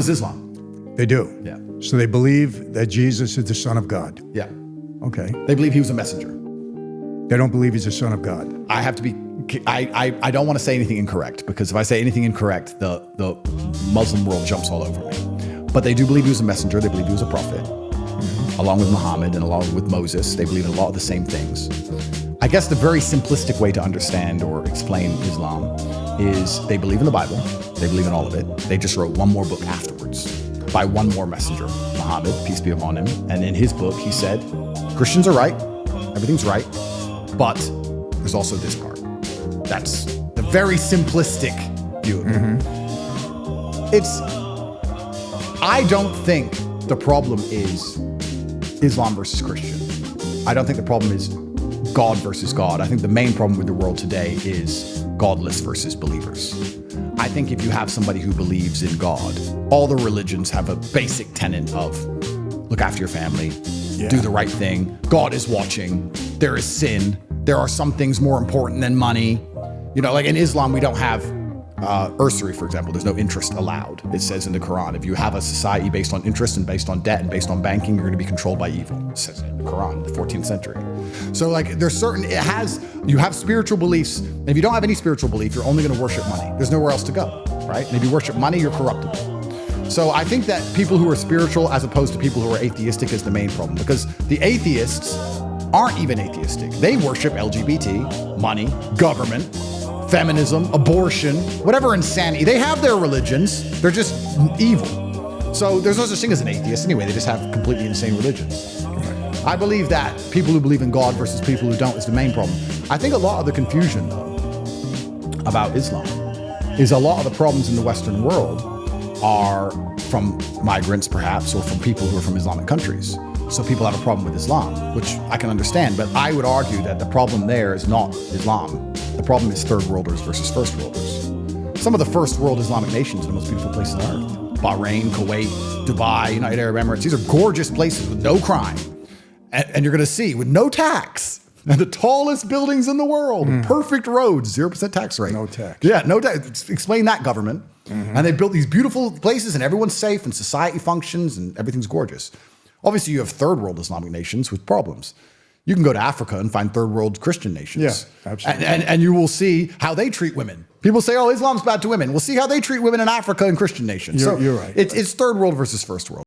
It's Islam. They do? Yeah. So they believe that Jesus is the Son of God? Yeah. Okay. They believe he was a messenger. They don't believe he's the Son of God? I have to be, I don't want to say anything incorrect, because if I say anything incorrect, the Muslim world jumps all over me. But they do believe he was a messenger. They believe he was a prophet, along with Muhammad and along with Moses. They believe in a lot of the same things. I guess the very simplistic way to understand or explain Islam is they believe in the Bible. They believe in all of it. They just wrote one more book afterwards by one more messenger, Muhammad, peace be upon him. And in his book, he said, Christians are right. Everything's right. But there's also this part. That's the very simplistic view of it. I don't think the problem is Islam versus Christian. I don't think the problem is God versus God. I think the main problem with the world today is godless versus believers. I think if you have somebody who believes in God, all the religions have a basic tenet of look after your family, do the right thing, God is watching, there is sin, there are some things more important than money. You know, like in Islam, we don't have usury, for example. There's no interest allowed. It says in the Quran, if you have a society based on interest and based on debt and based on banking, you're going to be controlled by evil. It says in the Quran, the 14th century. So like there's certain, you have spiritual beliefs. And if you don't have any spiritual belief, you're only going to worship money. There's nowhere else to go, right? And if you worship money, you're corruptible. So I think that people who are spiritual as opposed to people who are atheistic is the main problem, because the atheists aren't even atheistic. They worship LGBT, money, government, feminism, abortion, whatever insanity. They have their religions. They're just evil. So there's no such thing as an atheist anyway. They just have completely insane religions. I believe that people who believe in God versus people who don't is the main problem. I think a lot of the confusion, though, about Islam is a lot of the problems in the Western world are from migrants, perhaps, or from people who are from Islamic countries. So people have a problem with Islam, which I can understand, but I would argue that the problem there is not Islam. The problem is third worlders versus first worlders. Some of the first world Islamic nations are the most beautiful places on earth. Bahrain, Kuwait, Dubai, United Arab Emirates. These are gorgeous places with no crime. And you're gonna see, with no tax, and the tallest buildings in the world, perfect roads, 0% tax rate. No tax. Yeah, no tax. Explain that, government. And they built these beautiful places and everyone's safe and society functions and everything's gorgeous. Obviously, you have third world Islamic nations with problems. You can go to Africa and find third world Christian nations. Yeah, absolutely. And you will see how they treat women. People say, oh, Islam's bad to women. We'll see how they treat women in Africa and Christian nations. You're right. It's third world versus first world.